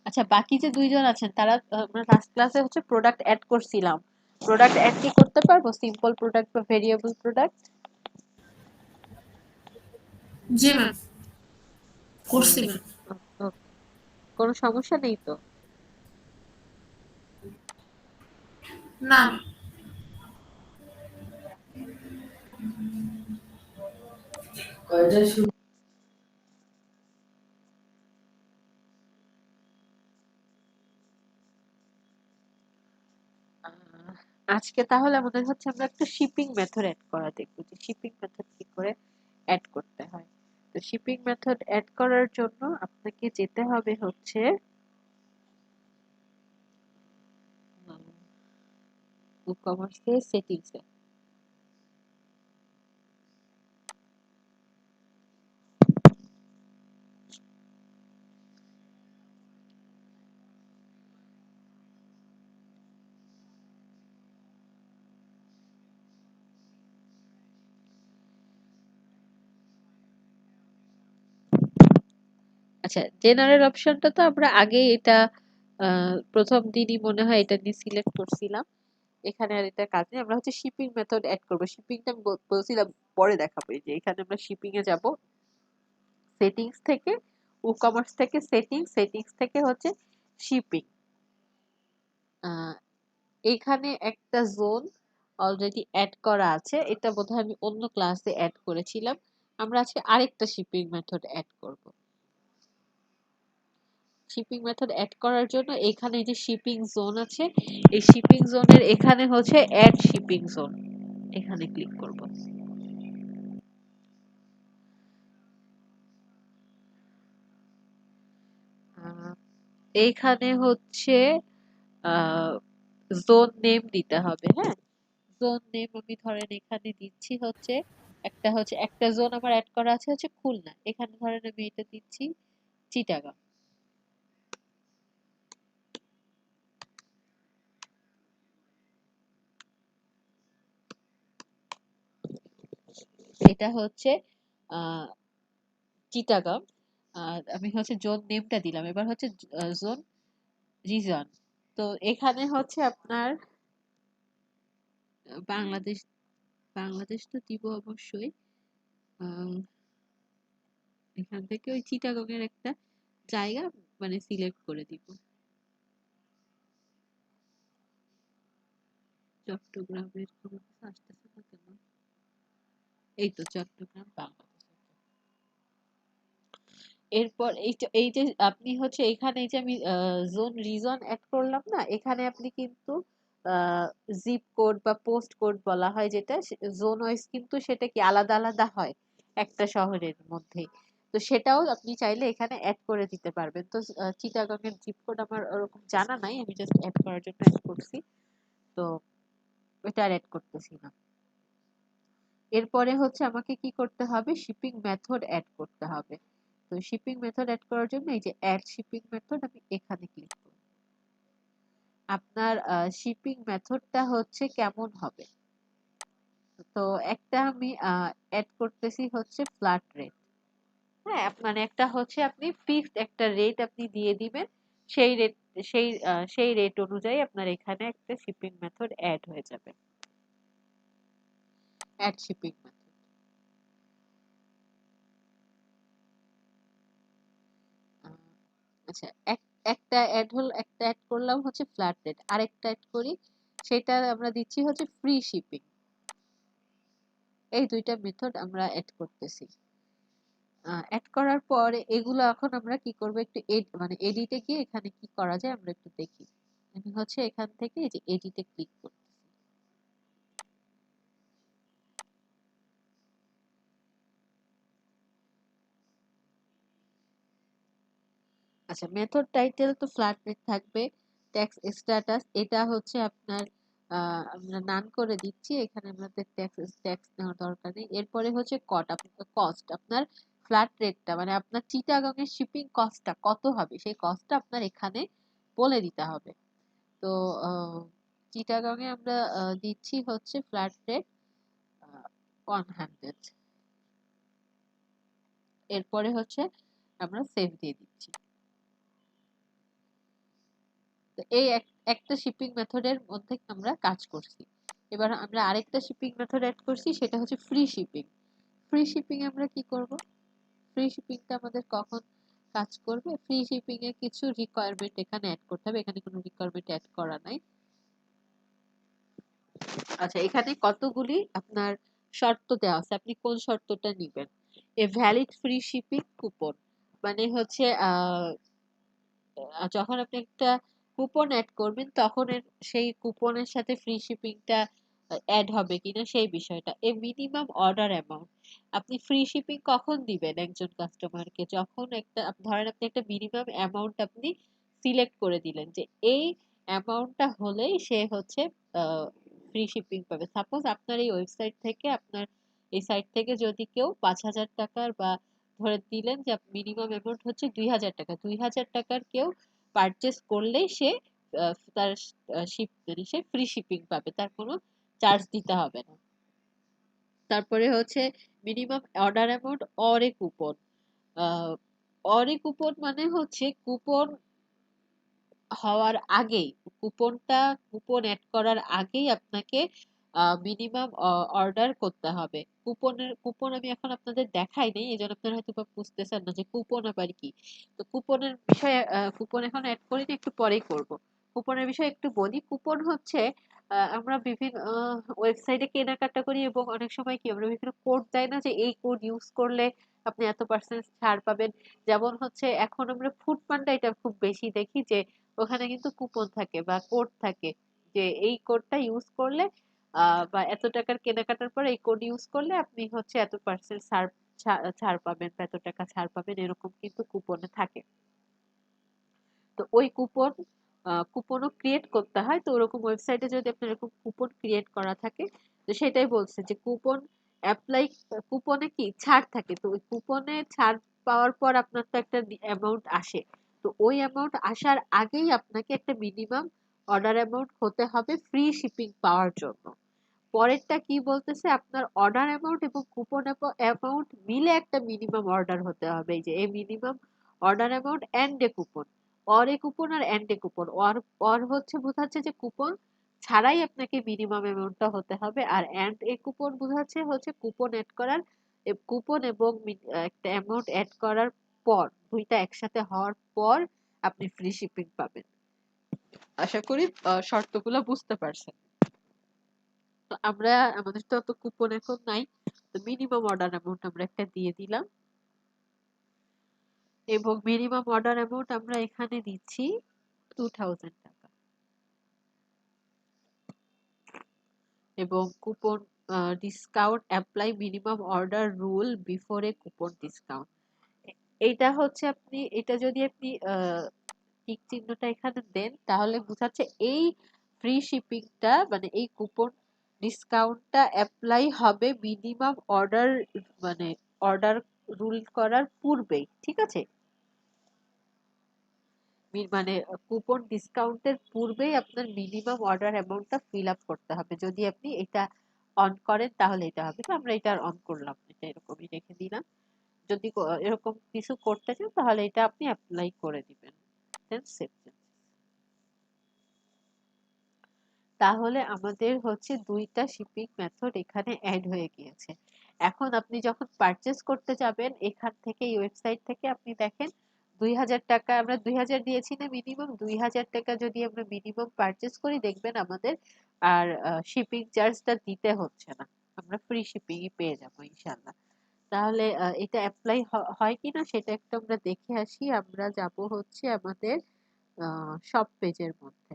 আচ্ছা, বাকি যে দুইজন আছেন তারা আমরা লাস্ট ক্লাসে হচ্ছে প্রোডাক্ট অ্যাড করছিলাম। প্রোডাক্ট অ্যাড কি করতে পারবো? সিম্পল প্রোডাক্ট বা ভেরিয়েবল প্রোডাক্ট? জি ম্যাম, করছি ম্যাম। কোনো সমস্যা নেই তো? না। আহ, আজকে তাহলে আমাদের হচ্ছে আমরা একটা শিপিং মেথড অ্যাড করা দেখবো, যে শিপিং মেথড কি করে অ্যাড করতে হয়। তো শিপিং মেথড অ্যাড করার জন্য আপনাকে যেতে হবে হচ্ছে ই কমার্সের সেটিংসে। আচ্ছা, জেনারেল অপশনটা তো আমরা আগেই এটা প্রথম দিনই মনে হয় এটা নিয়ে সিলেক্ট করছিলাম। এখানে আর এটা কাজ নেই। আমরা হচ্ছে শিপিং মেথড অ্যাড করবো। শিপিংটা আমি বলছিলাম পরে দেখাবো। এই যে এখানে আমরা শিপিং এ যাব, সেটিংস থেকে ই কমার্স থেকে সেটিংস, সেটিংস থেকে হচ্ছে শিপিং। এখানে একটা জোন অলরেডি অ্যাড করা আছে, এটা বোধহয় আমি অন্য ক্লাসে অ্যাড করেছিলাম। আমরা আজকে আরেকটা শিপিং মেথড অ্যাড করব। শিপিং মেথড অ্যাড করার জন্য এখানে যে শিপিং জোন আছে, এই শিপিং জোনের এখানে হচ্ছে অ্যাড শিপিং জোন, এখানে ক্লিক করব। আহ, এইখানে হচ্ছে জোন নেম দিতে হবে। হ্যাঁ, জোন নেম আমি ধরেন এখানে দিচ্ছি হচ্ছে একটা জোন আমার অ্যাড করা আছে হচ্ছে খুলনা, এখানে ধরেন আমি এটা দিচ্ছি চিটাগাং। এটা হচ্ছে আহ চিটাগাং। আর আমি হচ্ছে জোন নেমটা দিলাম, এবার হচ্ছে জোন রিজন। তো এখানে হচ্ছে আপনার বাংলাদেশ, বাংলাদেশ তো দিব অবশ্যই। আহ, এখান থেকে ওই চিটাগং এর একটা জায়গা মানে সিলেক্ট করে দিব। চট্টগ্রামের কোনো কিছু আসতেছে না কেন? এই তো চট্টগ্রাম, বাংলাদেশ। এরপর এই যে আপনি হচ্ছে এখানে এই যে আমি জোন রিজন অ্যাড করলাম না, এখানে আপনি কিন্তু জিপ কোড বা পোস্ট কোড বলা হয় যেটা, জোন ওয়াইজ কিন্তু সেটা কি আলাদা আলাদা হয় একটা শহরের মধ্যেই। তো সেটাও আপনি চাইলে এখানে অ্যাড করে দিতে পারবেন। তো চিটাগং এর জিপ কোড আমার ওরকম জানা নাই, আমি জাস্ট অ্যাড করার জন্য অ্যাড করছি। তো এটা আর অ্যাড করতেছি না। এরপরে হচ্ছে আমাকে কি করতে হবে, শিপিং মেথড অ্যাড করতে হবে। তো শিপিং মেথড অ্যাড করার জন্য এই যে অ্যাড শিপিং মেথড, আমি এখানে ক্লিক করব। আপনার শিপিং মেথডটা হচ্ছে কেমন হবে? তো একটা আমি অ্যাড করতেছি হচ্ছে ফ্ল্যাট রেট। হ্যাঁ, মানে একটা হচ্ছে আপনি ফিক্সড একটা রেট আপনি দিয়ে দিবেন, সেই রেট, সেই রেট অনুযায়ী আপনার এখানে একটা শিপিং মেথড অ্যাড হয়ে যাবে। Add shipping method. আচ্ছা, একটা অ্যাড হল, একটা অ্যাড করলাম হচ্ছে ফ্ল্যাট রেট, আরেকটা অ্যাড করি, সেটা আমরা দিচ্ছি হচ্ছে ফ্রি শিপিং। এই দুইটা মেথড আমরা অ্যাড করতেছি। অ্যাড করার পর এগুলো এখন আমরা কি করব, একটু মানে এডিটে গিয়ে এখানে কি করা যায় আমরা একটু দেখি। আমি হচ্ছে এখান থেকে এই যে এডিটে ক্লিক করতেছি। আচ্ছা, মেথড টাইটেল তো ফ্ল্যাট রেট থাকবে। ট্যাক্স স্ট্যাটাস এটা হচ্ছে আপনার আমরা নান করে দিচ্ছি, এখানে আমাদের ট্যাক্স ট্যাক্স নেওয়ার দরকার নেই। এরপরে হচ্ছে কস্ট, আপনার ফ্ল্যাট রেটটা মানে আপনার চিটাগাং এর শিপিং কস্টটা কত হবে, সেই কস্টটা আপনার এখানে বলে দিতে হবে। তো চিটাগাং এ আমরা দিচ্ছি হচ্ছে ফ্ল্যাট রেট 100। এরপরে হচ্ছে আমরা সেভ দিয়ে দিচ্ছি। তো এই একটা শিপিং মেথডের মধ্যে আমরা কাজ করছি। এবার আমরা আরেকটা শিপিং মেথড অ্যাড করছি, সেটা হচ্ছে ফ্রি শিপিং। ফ্রি শিপিং আমরা কি করব? ফ্রি শিপিংটা আমাদের কখন কাজ করবে? ফ্রি শিপিং এ কিছু রিকোয়ারমেন্ট এখানে অ্যাড করতে হবে, এখানে কোনো রিকোয়ারমেন্ট অ্যাড করা নাই। আচ্ছা, এখানে কতগুলি আপনার শর্ত দেওয়া আছে, আপনি কোন শর্তটা নিবেন। A valid free shipping coupon মানে হচ্ছে যখন আপনি একটা কুপন অ্যাড করবেন তখন সেই কুপনের সাথে ফ্রি শিপিংটা অ্যাড হবে কিনা সেই বিষয়টা। এ মিনিমাম অর্ডার অ্যামাউন্ট, আপনি ফ্রি শিপিং কখন দিবেন একজন কাস্টমারকে? যখন একটা ধরেন আপনি একটা মিনিমাম অ্যামাউন্ট আপনি সিলেক্ট করে দিলেন যে এই অ্যামাউন্টটা হলেই সে হচ্ছে ফ্রি শিপিং পাবে। সাপোজ আপনার এই ওয়েবসাইট থেকে, আপনার এই সাইট থেকে যদি কেউ 5,000 টাকার বা ধরে দিলেন যে মিনিমাম অ্যামাউন্ট হচ্ছে 2,000 টাকা, 2,000 টাকার কেউ পারচেস করলেই সে তার শিপ মানে সে ফ্রি শিপিং পাবে, তার কোনো চার্জ দিতে হবে না। তারপরে হচ্ছে minimum order amount or a coupon. Or a coupon মানে হচ্ছে কুপন হওয়ার আগেই, কুপন অ্যাড করার আগেই আপনাকে মিনিমাম অর্ডার করতে হবে। কুপন আমি এখন আপনাদের দেখাই নাই, এই জন্য আপনারা হয়তো বা বুঝতেছেন না যে কুপন আবার কি। তো কুপনের বিষয়ে, কুপন এখন অ্যাড করিনি, একটু পরেই করব। কুপনের বিষয়ে একটু বলি। কুপন হচ্ছে আমরা বিভিন্ন ওয়েবসাইটে কেনাকাটা করি এবং অনেক সময় কি আমরা বিভিন্ন কোড দেয় না যে এই কোড ইউজ করলে আপনি এত পার্সেন্ট ছাড় পাবেন। যেমন হচ্ছে এখন আমরা ফুড পান্ডা এটা খুব বেশি দেখি যে ওখানে কিন্তু কুপন থাকে বা কোড থাকে যে এই কোডটা ইউজ করলে বা এত টাকার কেনাকাটার পর এই কোড ইউজ করলে আপনি হচ্ছে এত পার্সেন্ট ছাড় ছাড় পাবেন বা এত টাকা ছাড় পাবেন, এরকম কিন্তু কুপনে থাকে। তো ওই কুপনও ক্রিয়েট করতে হয়। তো ওরকম ওয়েবসাইটে যদি আপনার এরকম কুপন ক্রিয়েট করা থাকে, তো সেটাই বলছে যে কুপন অ্যাপ্লাই, কুপনে কি ছাড় থাকে, তো ওই কুপনে ছাড় পাওয়ার পর আপনার তো একটা অ্যামাউন্ট আসে। তো ওই অ্যামাউন্ট আসার আগেই আপনাকে একটা মিনিমাম অর্ডার অ্যামাউন্ট হতে হবে ফ্রি শিপিং পাওয়ার জন্য। পরেরটা কি বলতেছে, আপনার অর্ডার অ্যামাউন্ট এবং কুপন অ্যামাউন্ট মিলে একটা মিনিমাম অর্ডার হতে হবে। এই যে এই minimum order amount and a coupon, or a coupon আর and a coupon. Or or হচ্ছে বোঝাচ্ছে যে কুপন ছাড়াই আপনাকে মিনিমাম অ্যামাউন্টটা হতে হবে, আর এন্ড এ কুপন বোঝাচ্ছে হচ্ছে কুপন অ্যাড করার, কুপন এবং একটা অ্যামাউন্ট অ্যাড করার পর, দুইটা একসাথে হওয়ার পর আপনি ফ্রি শিপিং পাবেন। আশা করি শর্তগুলো বুঝতে পারছেন। তো আমরা, আমাদের তো অত কুপন এখন নাই, তো মিনিমাম অর্ডার অ্যামাউন্ট আমরা একটা দিয়ে দিলাম এবং মিনিমাম অর্ডার অ্যামাউন্ট আমরা এখানে দিচ্ছি 2,000 টাকা। এবং coupon discount apply minimum order rule before a coupon discount. এইটা হচ্ছে আপনি, এটা যদি আপনি টিক চিহ্নটা এখানে দেন তাহলে বোঝাচ্ছে এই ফ্রি শিপিংটা মানে এই কুপন ডিসকাউন্টটা অ্যাপ্লাই হবে মিনিমাম অর্ডার মানে অর্ডার রুল করার পূর্বেই, ঠিক আছে? মানে কুপন ডিসকাউন্টের পূর্বেই আপনার মিনিমাম অর্ডার অ্যামাউন্টটা ফিল আপ করতে হবে। যদি আপনি এটা অন করেন তাহলে এটা হবে। তো আমরা এটা অন করলাম, এটা এরকমই রেখে দিলাম। যদি এরকম কিছু করতে চান তাহলে এটা আপনি অ্যাপ্লাই করে দিবেন, দেন সেভ। তাহলে আমাদের হচ্ছে দুইটা শিপিং মেথড এখানে অ্যাড হয়ে গিয়েছে। এখন আপনি যখন পারচেস করতে যাবেন এখান থেকে, এই ওয়েবসাইট থেকে আপনি দেখেন 2,000 টাকা, আমরা 2,000 দিয়েছি না মিনিমাম, 2,000 টাকা যদি আমরা মিনিমাম পারচেস করি দেখবেন আমাদের আর শিপিং চার্জটা দিতে হচ্ছে না, আমরা ফ্রি শিপিংই পেয়ে যাবো ইনশাল্লাহ। তাহলে এটা অ্যাপ্লাই হয় কিনা সেটা একটু আমরা দেখে আসি। আমরা যাব হচ্ছে আমাদের শপ পেজের মধ্যে।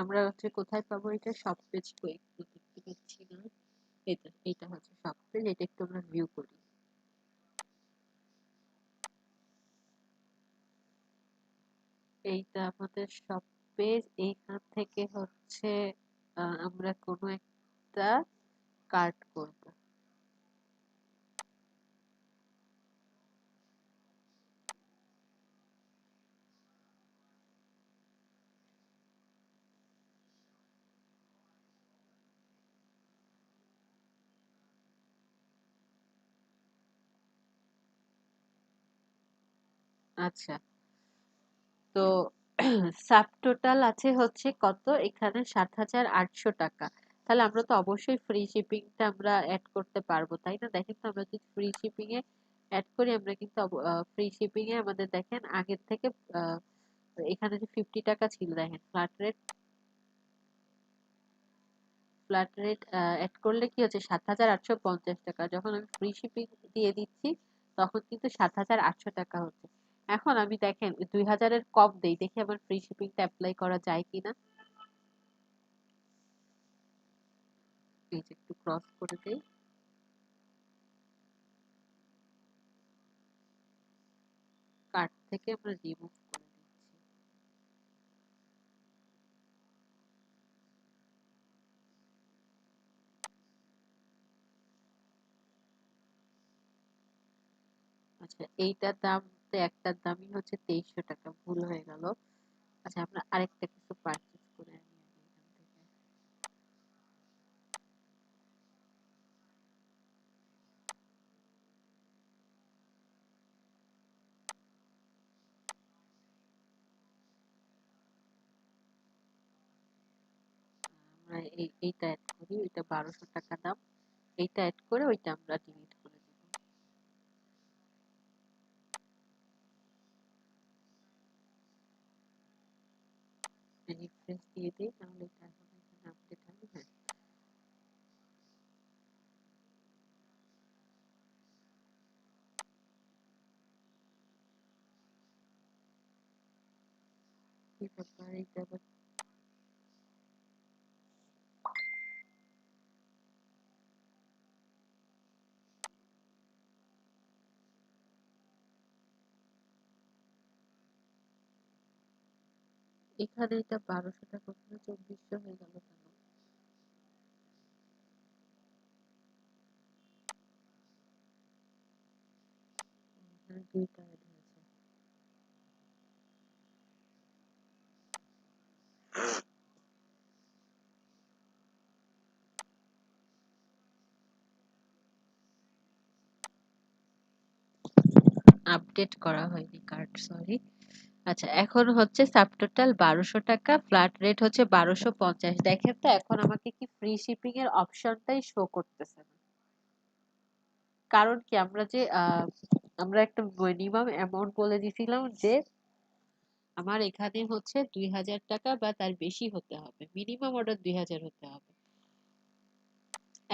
আমরা হচ্ছে কোথায় পাবো এটা? শপ পেজ তো একটু দেখতে পাচ্ছি না। এটা হচ্ছে শপ পেজ, এটা একটু আমরা ভিউ করি। এইটা আমাদের শপ পেজ। এইখান থেকে হচ্ছে আমরা কোনো একটা কার্ট করব। আচ্ছা, তো সাব টোটাল আছে হচ্ছে কত এখানে, ৭,৮০০ টাকা। তাহলে আমরা তো অবশ্যই ফ্রি শিপিংটা আমরা অ্যাড করতে পারবো, তাই না? দেখেন তো, আমরা যদি ফ্রি শিপিং এ অ্যাড করি, আমরা কিন্তু ফ্রি শিপিং এ আমাদের দেখেন আগের থেকে আহ, এখানে যে 50 টাকা ছিল, দেখেন ফ্ল্যাট রেট অ্যাড করলে কি হচ্ছে, ৭,৮৫০ টাকা। যখন আমি ফ্রি শিপিং দিয়ে দিচ্ছি, তখন কিন্তু ৭,৮০০ টাকা হচ্ছে। এখন আমি দেখেন ২,০০০-এর কম দেই, দেখি আমার ফ্রি শিপিংটা অ্যাপ্লাই করা যায় কিনা। এই যে একটু ক্রস করে দেই, কার্ট থেকে আমরা রিমুভ করে দিচ্ছি। আচ্ছা, এইটার দাম তো, একটার দামই হচ্ছে ২৩০০ টাকা, ভুল হয়ে গেল। আচ্ছা, আমরা আরেকটা কিছু পারচেজ করে আনি আগে এখান থেকে। আমরা এইটা অ্যাড করি, ওইটা ১২০০ টাকা দাম। এইটা অ্যাড করে ওইটা আমরা ডিলিট করে দিব। রিফ্রেশ দিয়ে দিই, তাহলে এটা এখন এখানে আপডেট হবে। হ্যাঁ, কি ব্যাপার, এটা আবার এখানে এটা ১২০০ টাকা করে ২৪০০ হয়ে গেল কেন? এখানে দুইটা অ্যাড হয়েছে। আপডেট করা হয়নি কার্ড, সরি। আচ্ছা, এখন হচ্ছে সাবটোটাল ১২০০ টাকা, ফ্ল্যাট রেট হচ্ছে ১২৫০। দেখেন তো, এখন আমাকে কি ফ্রি শিপিং এর অপশনটাই শো করতেছে না। কারণ কি, আমরা একটা মিনিমাম অ্যামাউন্ট বলে দিছিলাম যে আমার এখানে হচ্ছে ২,০০০ টাকা বা তার বেশি হতে হবে, মিনিমাম অর্ডার ২,০০০ হতে হবে।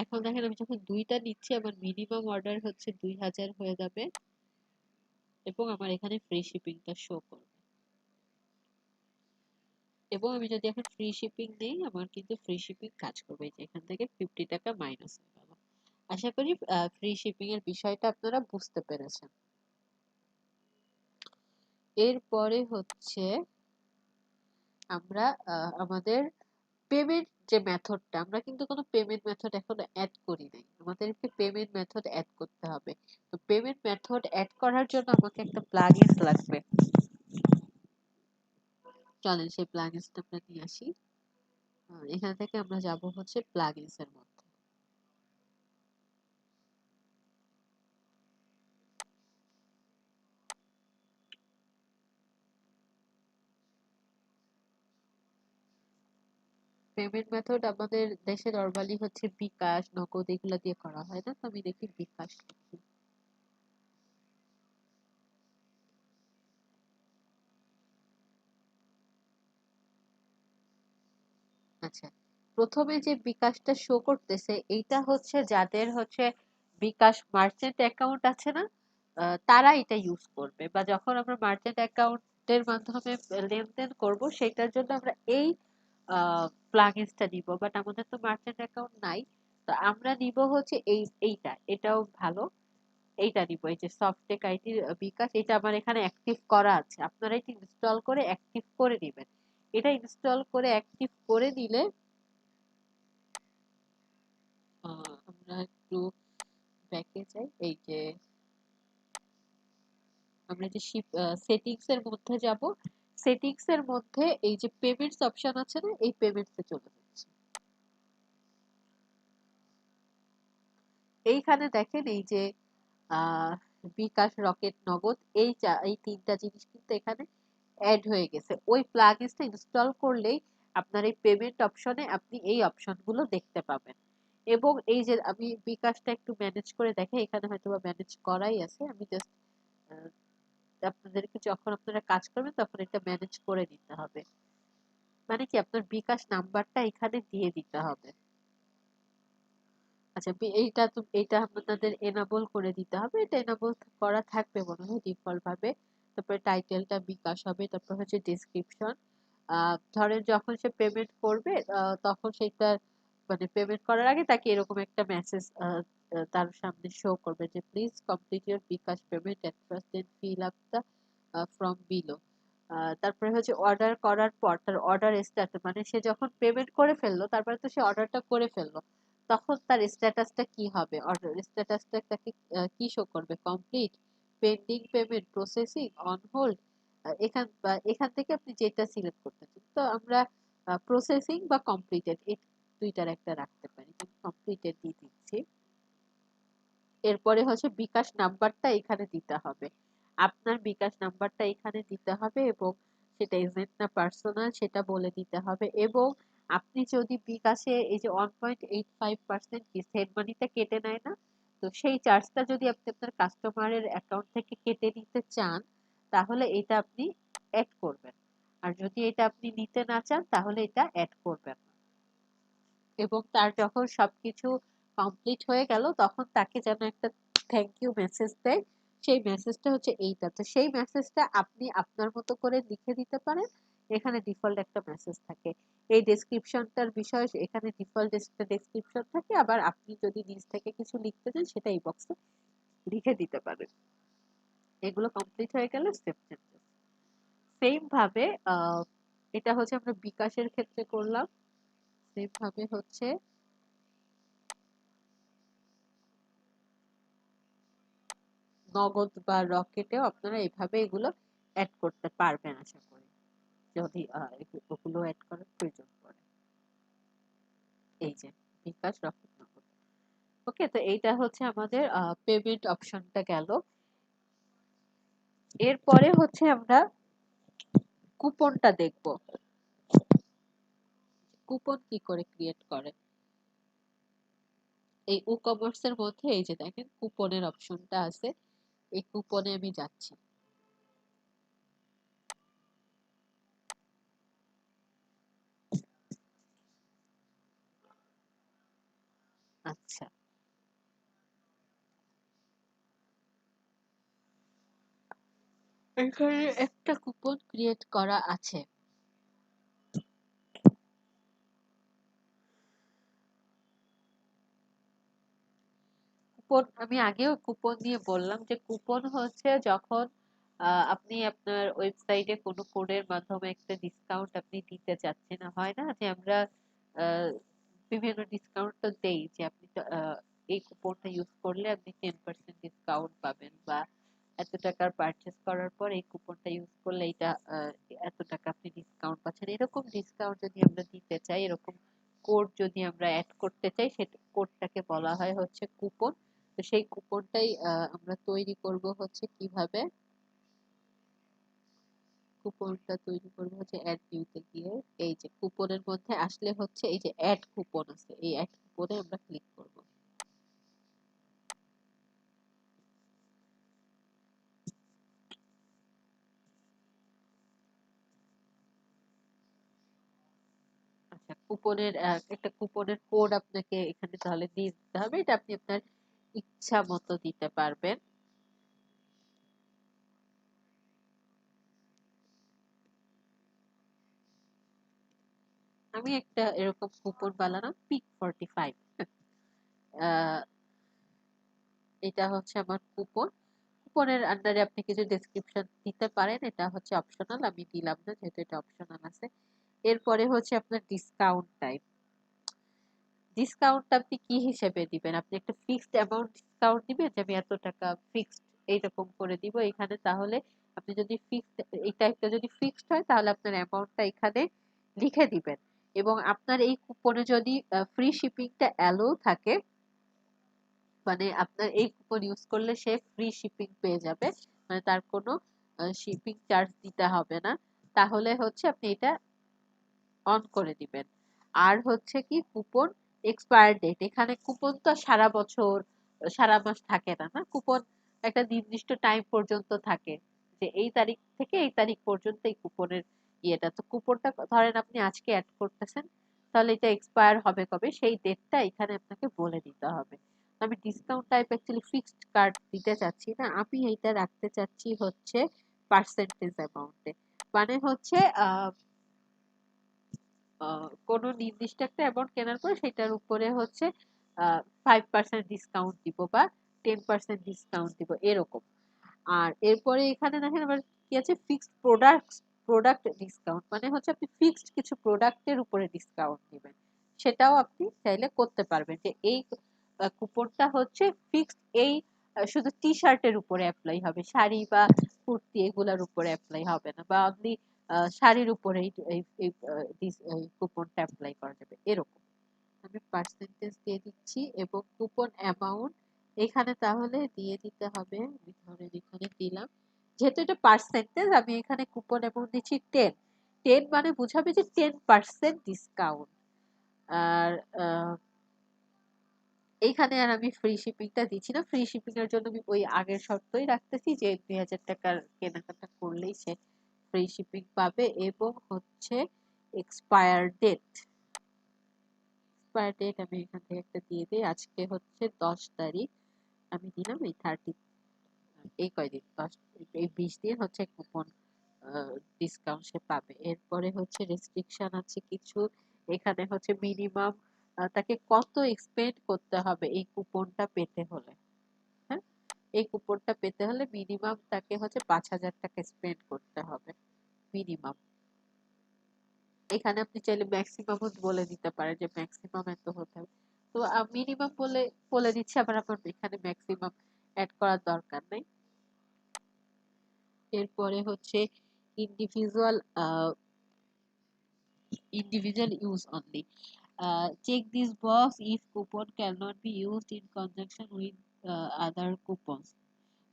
এখন দেখেন, আমি যখন দুইটা নিচ্ছি, আমার মিনিমাম অর্ডার হচ্ছে ২,০০০ হয়ে যাবে, এবং আমার এখানে ফ্রি শিপিংটা শো করবে। এবং আমি যদি এখন ফ্রি শিপিং নেই, আমার কিন্তু ফ্রি শিপিং কাজ করবে, এই যে এখান থেকে 50 টাকা মাইনাস হয়ে গেল। আশা করি ফ্রি শিপিং এর বিষয়টা আপনারা বুঝতে পেরেছেন। এরপরে হচ্ছে আমরা আমাদের পেমেন্ট যে মেথডটা, আমরা কিন্তু কোনো পেমেন্ট মেথড এখনো অ্যাড করি নাই, আমাদেরকে পেমেন্ট মেথড অ্যাড করতে হবে। তো পেমেন্ট মেথড অ্যাড করার জন্য আমাকে একটা প্লাগইনস লাগবে। চলেন সেই প্লাগইনসটা আমরা নিয়ে আসি। এখান থেকে আমরা যাব হচ্ছে প্লাগইনস এর মধ্যে। পেমেন্ট মেথড আমাদের দেশে নরমালি হচ্ছে বিকাশ, নগদ এগুলা দিয়ে করা হয় না, তো আমি দেখি বিকাশ লিখি। আচ্ছা, প্রথমে যে বিকাশটা শো করতেছে, এইটা হচ্ছে যাদের হচ্ছে বিকাশ মার্চেন্ট অ্যাকাউন্ট আছে না, তারা এটা ইউজ করবে, বা যখন আমরা মার্চেন্ট অ্যাকাউন্টের মাধ্যমে লেনদেন করব, সেটার জন্য আমরা এই প্লাগইনসটা নিব। বাট আমাদের তো মার্চেন্ট অ্যাকাউন্ট নাই, তো আমরা নিব হচ্ছে এটাও ভালো। এইটা নিব, এই যে সফটটেক আইটি বিকাশ, এটা আমার এখানে অ্যাক্টিভ করা আছে, আপনারা এটা ইনস্টল করে অ্যাক্টিভ করে নেবেন। এটা ইনস্টল করে অ্যাক্টিভ করে নিলে আমরা একটু ব্যাকে যাই। এই যে আমরা যে সেটিংস এর মধ্যে যাব, সেটিংস এর মধ্যে এই যে পেমেন্টস অপশন আছে না, এই পেমেন্টস এ চলে যাচ্ছে। এইখানে দেখেন, এই যে বিকাশ, রকেট, নগদ, এই তিনটা জিনিস কিন্তু এখানে অ্যাড হয়ে গেছে। ওই প্লাগইনসটা ইনস্টল করলেই আপনার এই পেমেন্ট অপশনে আপনি এই অপশনগুলো দেখতে পাবেন। এবং এই যে আমি বিকাশটা একটু ম্যানেজ করে দেখাই, এখানে হয়তো বা ম্যানেজ করাই আছে, আমি জাস্ট আপনাদেরকে যখন আপনারা কাজ করবেন তখন এটা ম্যানেজ করে নিতে হবে। মানে কি আপনার বিকাশ নাম্বারটা এখানে দিয়ে দিতে হবে। আচ্ছা, এইটা আপনাদের এনাবল করে দিতে হবে, এটা এনাবল করা থাকবে মনে হয় ডিফল্ট ভাবে। তারপরে টাইটেলটা বিকাশ হবে, তারপর হচ্ছে ডেসক্রিপশন। ধরেন যখন সে পেমেন্ট করবে তখন সেটা মানে পেমেন্ট করার আগে তাকে এরকম একটা মেসেজ তার সামনে শো করবে যে please complete your bKash payment at first then fill up the form below. তারপরে হচ্ছে অর্ডার করার পর তার অর্ডার স্ট্যাটাস, মানে সে যখন পেমেন্ট করে ফেললো তারপরে তো সে অর্ডারটা করে ফেললো, তখন তার স্ট্যাটাসটা কি হবে, অর্ডার স্ট্যাটাসটা তাকে কি শো করবে, complete, pending payment, processing, on hold. এখান থেকে আপনি যেটা সিলেক্ট করতে চান, তো আমরা প্রসেসিং বা কমপ্লিটেড এই দুইটার একটা রাখতে পারি, কমপ্লিটেড দিয়ে দিচ্ছি। এরপরে হচ্ছে বিকাশ নাম্বারটা এখানে দিতে হবে, আপনার বিকাশ নাম্বারটা এখানে দিতে হবে, এবং সেটা এজেন্ট না পার্সোনাল সেটা বলে দিতে হবে। এবং আপনি যদি বিকাশে এই যে 1.85% কি সেড মানিটা কেটে নেয় না, তো সেই চার্জটা যদি আপনি আপনার কাস্টমারের অ্যাকাউন্ট থেকে কেটে নিতে চান তাহলে এটা আপনি অ্যাড করবেন, আর যদি এটা আপনি নিতে না চান তাহলে এটা অ্যাড করবেন না। এবং তার যখন সবকিছু কমপ্লিট হয়ে গেল তখন তাকে যেন একটা থ্যাংক ইউ মেসেজ দেয়, সেই মেসেজটা হচ্ছে এইটা। তো সেই মেসেজটা আপনি আপনার মতো করে লিখে দিতে পারেন, এখানে ডিফল্ট একটা মেসেজ থাকে। এই ডেসক্রিপশনটার বিষয় এখানে ডিফল্ট ডেসক্রিপশন থাকে, আবার আপনি যদি নিজ থেকে কিছু লিখতে চান সেটা এই বক্সে লিখে দিতে পারেন। এগুলো কমপ্লিট হয়ে গেলে সেভ চেঞ্জেস। সেম ভাবে এটা হচ্ছে আমরা বিকাশের ক্ষেত্রে করলাম, সেম ভাবে হচ্ছে নগদ বা রকেটেও আপনারা এভাবে এগুলো অ্যাড করতে পারবেন আশা করি, যদি ওগুলো অ্যাড করার প্রয়োজন পড়ে। এই যে বিকাশ, রকেট, নগদ। ওকে, তো এইটা হচ্ছে আমাদের পেমেন্ট অপশনটা গেল। এরপরে হচ্ছে আমরা কুপনটা দেখব, কুপন কি করে ক্রিয়েট করে। এই ই কমার্স এর মধ্যে এই যে দেখেন কুপনের অপশনটা আছে, এই কুপনে আমি যাচ্ছি। আচ্ছা, এখানে একটা কুপন ক্রিয়েট করা আছে। কুপন আমি আগেও কুপন নিয়ে বললাম যে কুপন হচ্ছে যখন আপনি আপনার ওয়েবসাইটে কোনো কোডের মাধ্যমে একটা ডিসকাউন্ট আপনি দিতে চাচ্ছেন, হয় না যে আমরা আহ, বিভিন্ন ডিসকাউন্ট তো দেই, যে আপনি তো, এই কুপনটা ইউজ করলে আপনি 10% ডিসকাউন্ট পাবেন, বা এত টাকার পারচেস করার পর এই কুপনটা ইউজ করলে এটা এত টাকা আপনি ডিসকাউন্ট পাচ্ছেন। এরকম ডিসকাউন্ট যদি আমরা দিতে চাই, এরকম কোড যদি আমরা অ্যাড করতে চাই, সেটা কোডটাকে বলা হয় হচ্ছে কুপন। তো সেই কুপনটাই আমরা তৈরি করব হচ্ছে কিভাবে, কুপনটা তৈরি করব হচ্ছে অ্যাড নিউতে গিয়ে, এই যে কুপনের মধ্যে আসলে হচ্ছে এই যে অ্যাড কুপন আছে, এই অ্যাড কুপনে আমরা ক্লিক করব। আচ্ছা, কুপনের একটা কুপনের কোড আপনাকে এখানে তাহলে দিয়ে দিতে হবে, এটা আপনি আপনার ইচ্ছা মতো দিতে পারবেন। আমি একটা এরকম কুপন বানালাম PIC45। এটা হচ্ছে আমার কুপন। কুপনের আন্ডারে আপনি কিছু ডেসক্রিপশন দিতে পারেন, এটা হচ্ছে অপশনাল, আমি দিলাম না যেহেতু এটা অপশনাল আছে। এরপরে হচ্ছে আপনার ডিসকাউন্ট টাইপ। ডিসকাউন্ট আপনি কি হিসেবে দিবেন, আপনি একটা ফিক্সড অ্যামাউন্ট ডিসকাউন্ট দিবেন যে আমি এত টাকা ফিক্সড এইরকম করে দিব এখানে, তাহলে আপনি যদি ফিক্সড এই টাইপটা যদি ফিক্সড হয় তাহলে আপনার অ্যামাউন্টটা এখানে লিখে দিবেন। এবং আপনার এই কুপনে যদি ফ্রি শিপিংটা অ্যালো থাকে, মানে আপনার এই কুপন ইউজ করলে সে ফ্রি শিপিং পেয়ে যাবে, মানে তার কোনো শিপিং চার্জ দিতে হবে না। তাহলে হচ্ছে আপনি এটা অন করে দিবেন। আর হচ্ছে কি কুপন এক্সপায়ার ডেট, এখানে কুপন তো সারা বছর সারা মাস থাকে না, না কুপন একটা নির্দিষ্ট টাইম পর্যন্ত থাকে, যে এই তারিখ থেকে এই তারিখ পর্যন্ত এই কুপনের ইয়েটা। তো কুপনটা ধরেন আপনি আজকে অ্যাড করতেছেন, তাহলে এটা এক্সপায়ার হবে কবে সেই ডেটটা এখানে আপনাকে বলে দিতে হবে। আমি discount type actually fixed card দিতে চাচ্ছি না, আমি এইটা রাখতে চাচ্ছি হচ্ছে পার্সেন্টেজ অ্যামাউন্টে। মানে হচ্ছে কোনো নির্দিষ্ট একটা অ্যামাউন্ট কেনার পরে সেটার উপরে হচ্ছে 5% ডিসকাউন্ট দিব বা 10% ডিসকাউন্ট দিব এরকম। আর এরপরে এখানে দেখেন আবার কি আছে, ফিক্সড প্রোডাক্ট ডিসকাউন্ট, মানে হচ্ছে আপনি ফিক্সড কিছু প্রোডাক্টের উপরে ডিসকাউন্ট দিবেন, সেটাও আপনি চাইলে করতে পারবেন। যে এই কুপনটা হচ্ছে ফিক্সড এই শুধু টি শার্টের উপরে অ্যাপ্লাই হবে, শাড়ি বা কুর্তি এগুলার উপরে অ্যাপ্লাই হবে না, বা আপনি শাড়ির উপরে এই কুপনটা অ্যাপ্লাই করা যাবে এরকম। আমি পার্সেন্টেজ দিয়ে দিচ্ছি এবং কুপন অ্যামাউন্ট এখানে তাহলে দিয়ে দিতে হবে। আমি ধরেন এখানে দিলাম, যেহেতু এটা পার্সেন্টেজ আমি এখানে কুপন অ্যামাউন্ট দিচ্ছি 10। 10 মানে বুঝাবে যে 10% ডিসকাউন্ট। আর এইখানে আর আমি ফ্রি শিপিংটা দিচ্ছি না, ফ্রি শিপিং এর জন্য আমি ওই আগের শর্তই রাখতেছি যে 2000 টাকার কেনাকাটা করলেই সে ফ্রি শিপিং পাবে। এবং হচ্ছে এক্সপায়ার ডেট, এক্সপায়ার ডেট আমি এখান থেকে একটা দিয়ে দিই, আজকে হচ্ছে 10 তারিখ, আমি দিলাম এই 30, এই কয়দিন 10, এই 20 দিন হচ্ছে কুপন ডিসকাউন্ট সে পাবে। এরপরে হচ্ছে রেস্ট্রিকশন আছে কিছু, এখানে হচ্ছে মিনিমাম তাকে কত এক্সপেন্ড করতে হবে এই কুপনটা পেতে হলে। হ্যাঁ, এই কুপনটা পেতে হলে মিনিমাম তাকে হচ্ছে 5,000 টাকা স্পেন্ড করতে হবে মিনিমাম। এখানে আপনি চাইলে ম্যাক্সিমাম বলে দিতে পারেন যে ম্যাক্সিমাম এত হতে হবে, তো মিনিমাম বলে বলে দিচ্ছি, আবার আপনার এখানে ম্যাক্সিমাম অ্যাড করার দরকার নেই। এরপরে হচ্ছে individual individual use only. Check this box if coupon cannot be used in conjunction with other coupons.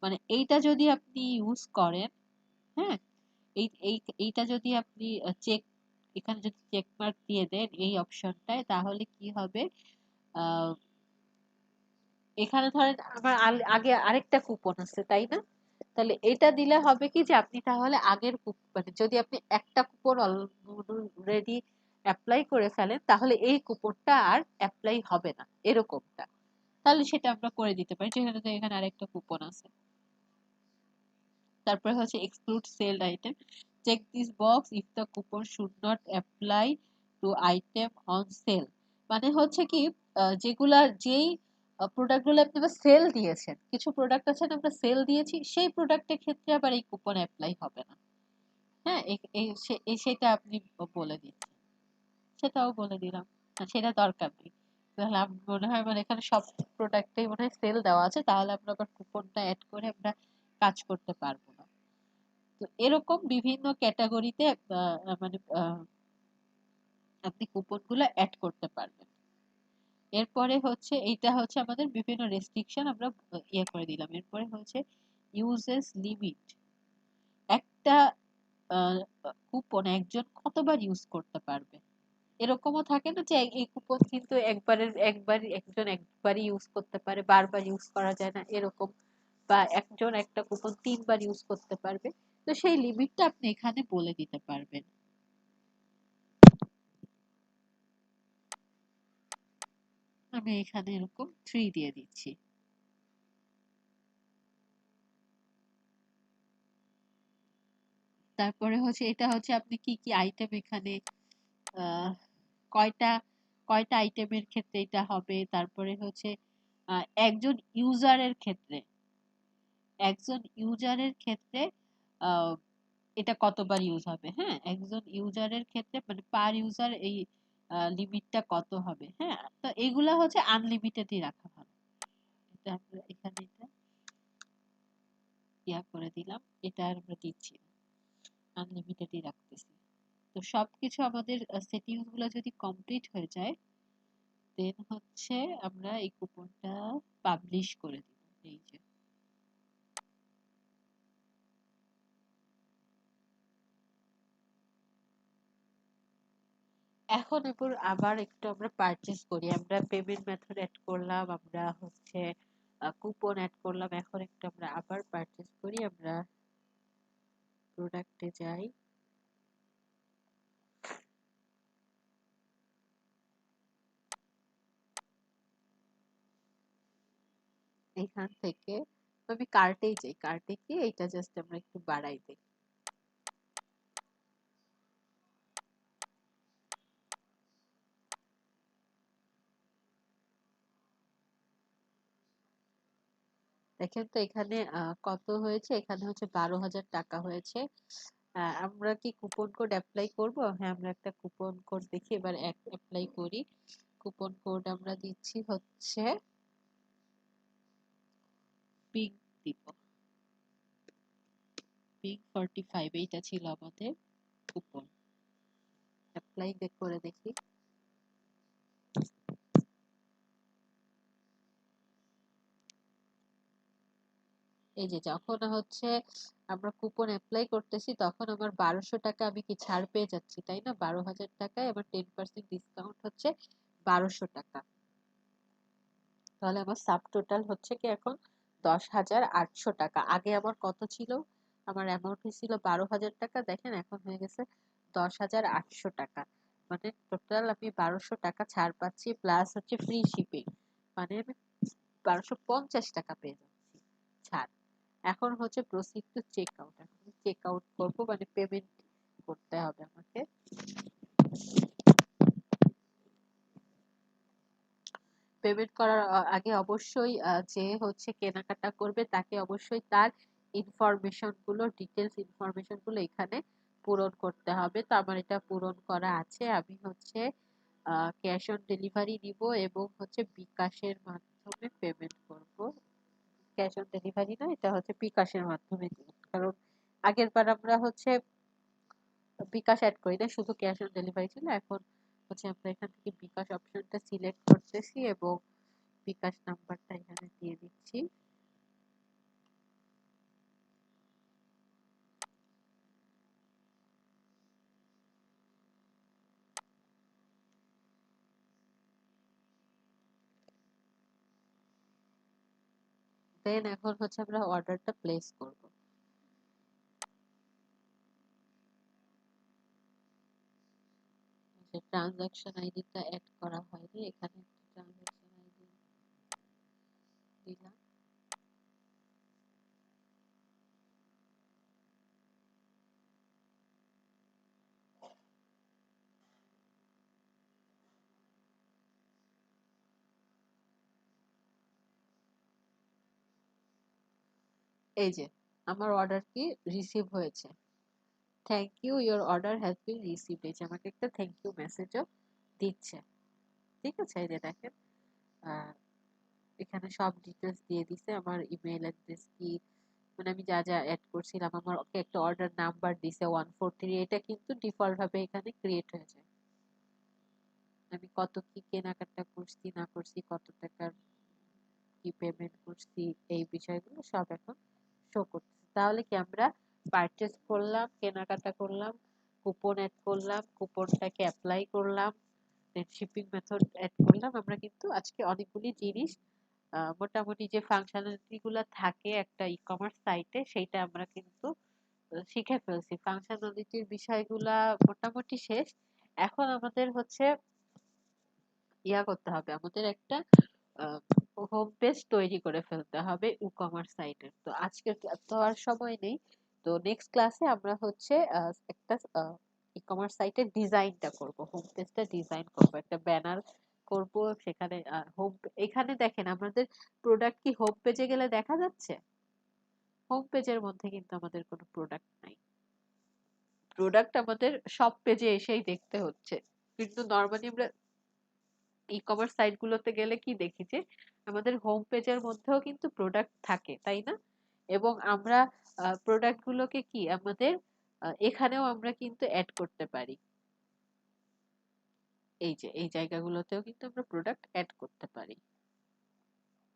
মানে এইটা যদি আপনি ইউজ করেন, হ্যাঁ, এই এই এইটা যদি আপনি চেক, এখানে যদি চেক মার্ক দিয়ে দেন এই অপশনটায়, তাহলে কি হবে, আহ, এখানে ধরেন আমার আগে আরেকটা কুপন আছে তাই না, তাহলে এটা দিলে হবে কি যে আপনি তাহলে আগের মানে যদি আপনি একটা কুপন অলরেডি অ্যাপ্লাই করে ফেলেন তাহলে এই কুপনটা আর অ্যাপ্লাই হবে না এরকমটা, তাহলে সেটা আমরা করে দিতে পারি, যেখানে তো এখানে আরেকটা কুপন আছে। তারপরে হচ্ছে exclude sale item, check this box if the coupon should not apply to item on sale. মানে হচ্ছে কি যেগুলা যেই প্রোডাক্টগুলো আপনি সেল দিয়েছেন, কিছু প্রোডাক্ট আছে না আমরা সেল দিয়েছি, সেই প্রোডাক্টের ক্ষেত্রে আবার এই কুপন অ্যাপ্লাই হবে না। হ্যাঁ, সেটা আপনি বলে দিচ্ছেন, সেটাও বলে দিলাম, না সেটা দরকার নেই। তাহলে আমার মনে হয় মানে এখানে সব প্রোডাক্টেই মনে হয় সেল দেওয়া আছে, তাহলে আমরা আবার কুপনটা অ্যাড করে আমরা কাজ করতে পারবো না। তো এরকম বিভিন্ন ক্যাটাগরিতে মানে আপনি কুপনগুলো অ্যাড করতে পারবেন। এরপরে হচ্ছে এইটা হচ্ছে আমাদের বিভিন্ন রেস্ট্রিকশন আমরা ইয়ে করে দিলাম। এরপরে হচ্ছে ইউজেস লিমিট, একটা কুপন একজন কতবার ইউজ করতে পারবে, এরকমও থাকে না যে এই কুপন কিন্তু একজন একবারই ইউজ করতে পারে, বারবার ইউজ করা যায় না এরকম, বা একজন একটা কুপন 3বার ইউজ করতে পারবে, তো সেই লিমিটটা আপনি এখানে বলে দিতে পারবেন। আমি এখানে এরকম 3 দিয়ে দিচ্ছি। তারপরে হচ্ছে এটা হচ্ছে আপনি কি কি আইটেম এখানে আহ, কয়টা কয়টা আইটেমের ক্ষেত্রে এটা হবে। তারপরে হচ্ছে একজন ইউজারের ক্ষেত্রে, একজন ইউজারের ক্ষেত্রে আহ, এটা কতবার ইউজ হবে, হ্যাঁ, একজন ইউজারের ক্ষেত্রে মানে পার ইউজার এই লিমিটটা কত হবে। হ্যাঁ, তো এগুলা হচ্ছে আনলিমিটেডই রাখা ভালো। এটা আমরা এখানে এটা ইয়া করে দিলাম, এটা আর আমরা দিচ্ছি না, আনলিমিটেডই রাখতেছি। তো সবকিছু আমাদের সেটিংস গুলো যদি কমপ্লিট হয়ে যায়, দেন হচ্ছে আমরা এই কুপনটা পাবলিশ করে দিব। এই যে এখন এরপর আবার একটু আমরা পারচেজ করি, আমরা পেমেন্ট মেথড অ্যাড করলাম, আমরা হচ্ছে কুপন অ্যাড করলাম, এখন একটু আমরা আবার পারচেজ করি, আমরা প্রোডাক্টে যাই, এখান থেকে আমি কার্টেই যাই, কার্টে গিয়ে এটা জাস্ট আমরা একটু বাড়াই দিই। দেখেন তো এখানে কত হয়েছে, এখানে হচ্ছে 12,000 টাকা হয়েছে। আমরা কি কুপন কোড অ্যাপ্লাই করব? হ্যাঁ, আমরা একটা কুপন কোড দেখি এবার অ্যাপ্লাই করি। কুপন কোড আমরা দিচ্ছি হচ্ছে পিক দিব, পিক 45, এইটা ছিল আমাদের কুপন। অ্যাপ্লাই করে দেখি। এই যে যখন হচ্ছে আমরা কুপন অ্যাপ্লাই করতেছি তখন আমার 1200 টাকা আমি কি ছাড় পেয়ে যাচ্ছি, তাই না? 12,000 টাকায় আমার 10% ডিসকাউন্ট হচ্ছে 1200 টাকা। তাহলে আমার সাব টোটাল হচ্ছে কি এখন 10,800 টাকা। আগে আমার কত ছিল? আমার অ্যামাউন্ট ছিল 12,000 টাকা, দেখেন এখন হয়ে গেছে 10,800 টাকা। মানে টোটাল আমি 1200 টাকা ছাড় পাচ্ছি, প্লাস হচ্ছে ফ্রি শিপিং, মানে আমি 1250 টাকা পেয়ে যাচ্ছি ছাড়। এখন হচ্ছে প্রসিড টু চেক আউট, এখন চেক আউট করবো, মানে পেমেন্ট করতে হবে আমাকে। পেমেন্ট করার আগে অবশ্যই যে হচ্ছে কেনাকাটা করবে তাকে অবশ্যই তার ইনফরমেশন গুলো, ডিটেলস ইনফরমেশন গুলো এখানে পূরণ করতে হবে। তো আমার এটা পূরণ করা আছে, আমি হচ্ছে ক্যাশ অন ডেলিভারি নিব এবং হচ্ছে বিকাশের মাধ্যমে পেমেন্ট করব। ক্যাশ অন ডেলিভারি না, এটা হচ্ছে বিকাশের মাধ্যমে দিব, কারণ আগের বার আমরা হচ্ছে বিকাশ অ্যাড করি না, শুধু ক্যাশ অন ডেলিভারি ছিল। এখন হচ্ছে আমরা এখান থেকে বিকাশ অপশনটা সিলেক্ট করতেছি এবং বিকাশ নাম্বারটা এখানে দিয়ে দিচ্ছি। দেন এখন হচ্ছে আমরা অর্ডারটা প্লেস করব। যে ট্রানজাকশন আইডিটা অ্যাড করা হয়নি, এখানে ট্রানজাকশন আইডি দিলাম। এই যে আমার অর্ডার কি রিসিভ হয়েছে, thank you, your order has been received, এই যে আমাকে একটা থ্যাংক ইউ মেসেজও দিচ্ছে। ঠিক আছে, এই যে দেখেন এখানে সব ডিটেলস দিয়ে দিছে, আমার ইমেল অ্যাড্রেস কি, মানে আমি যা যা অ্যাড করছিলাম, আমার ওকে একটা অর্ডার নাম্বার দিছে 143, এটা কিন্তু ডিফল্ট ভাবে এখানে ক্রিয়েট হয়েছে। আমি কত কি কেনাকাটা করছি না করছি, কত টাকার কি পেমেন্ট করছি, এই বিষয়গুলো সব এখন শো করতেছে। তাহলে কি আমরা পারচেজ করলাম, কেনাকাটা করলাম, কুপন অ্যাড করলাম, কুপনটাকে অ্যাপ্লাই করলাম, দেন শিপিং মেথড অ্যাড করলাম, আমরা কিন্তু আজকে অনেকগুলি জিনিস মোটামুটি যে ফাংশনালিটি গুলা থাকে একটা ই কমার্স সাইটে সেইটা আমরা কিন্তু শিখে ফেলছি। ফাংশনালিটির বিষয়গুলা মোটামুটি শেষ। এখন আমাদের হচ্ছে করতে হবে, আমাদের একটা হোম পেজ তৈরি করে ফেলতে হবে ই কমার্স সাইটের। তো আজকে তো আর সময় নেই, তো নেক্সট ক্লাসে আমরা হচ্ছে একটা ই কমার্স সাইটের ডিজাইনটা করব, হোম পেজটা ডিজাইন করব, একটা ব্যানার করব সেখানে। হোম এখানে দেখেন আমাদের প্রোডাক্ট কি হোম পেজে গেলে দেখা যাচ্ছে? হোম পেজের মধ্যে কিন্তু আমাদের কোনো প্রোডাক্ট নাই, প্রোডাক্ট আমাদের সব পেজে এসেই দেখতে হচ্ছে। কিন্তু নর্মালি আমরা ই কমার্স সাইট গুলোতে গেলে কি দেখি যে আমাদের হোম পেজের মধ্যেও কিন্তু প্রোডাক্ট থাকে, তাই না? এবং আমরা প্রোডাক্ট গুলোকে কি আমাদের এখানেও আমরা কিন্তু অ্যাড করতে পারি। এই যে এই জায়গাগুলোতেও কিন্তু আমরা প্রোডাক্ট অ্যাড করতে পারি,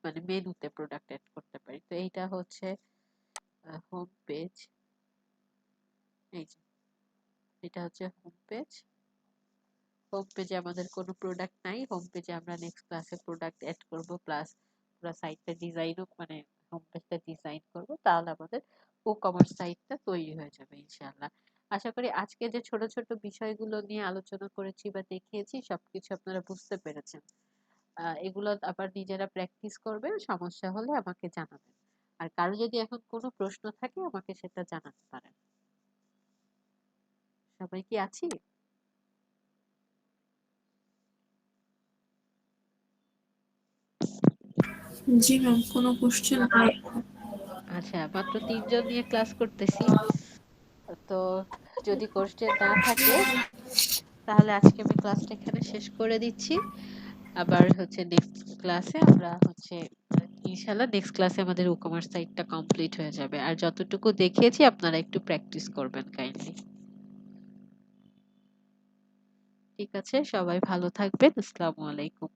মানে মেনুতে প্রোডাক্ট অ্যাড করতে পারি। তো এইটা হচ্ছে হোম পেজ। এই যে এটা হচ্ছে হোম পেজ। হোম পেজে আমাদের কোনো প্রোডাক্ট নাই, হোম পেজে আমরা নেক্সট ক্লাসে প্রোডাক্ট অ্যাড করব, প্লাস পুরো সাইটটা ডিজাইনও, মানে হোম পেজটা ডিজাইন করব, তাহলে আমাদের ই কমার্স সাইটটা তৈরি হয়ে যাবে ইনশাআল্লাহ। আশা করি আজকে যে ছোট ছোট বিষয়গুলো নিয়ে আলোচনা করেছি বা দেখিয়েছি সবকিছু আপনারা বুঝতে পেরেছেন। এগুলো আবার নিজেরা প্র্যাকটিস করবেন, সমস্যা হলে আমাকে জানাবেন। আর কারো যদি এখন কোনো প্রশ্ন থাকে আমাকে সেটা জানাতে পারেন। সবাই কি আছি? জি ম্যাম, কোনো কোশ্চেন নাই। আচ্ছা, মাত্র 3 জন নিয়ে ক্লাস করতেছি, তো যদি কোশ্চেন না থাকে তাহলে আজকে আমি ক্লাসটা এখানে শেষ করে দিচ্ছি। আবার হচ্ছে নেক্সট ক্লাসে আমরা হচ্ছে ইনশাল্লাহ নেক্সট ক্লাসে আমাদের ই কমার্স সাইটটা কমপ্লিট হয়ে যাবে। আর যতটুকু দেখিয়েছি আপনারা একটু প্র্যাকটিস করবেন কাইন্ডলি। ঠিক আছে, সবাই ভালো থাকবেন। আসসালামু আলাইকুম।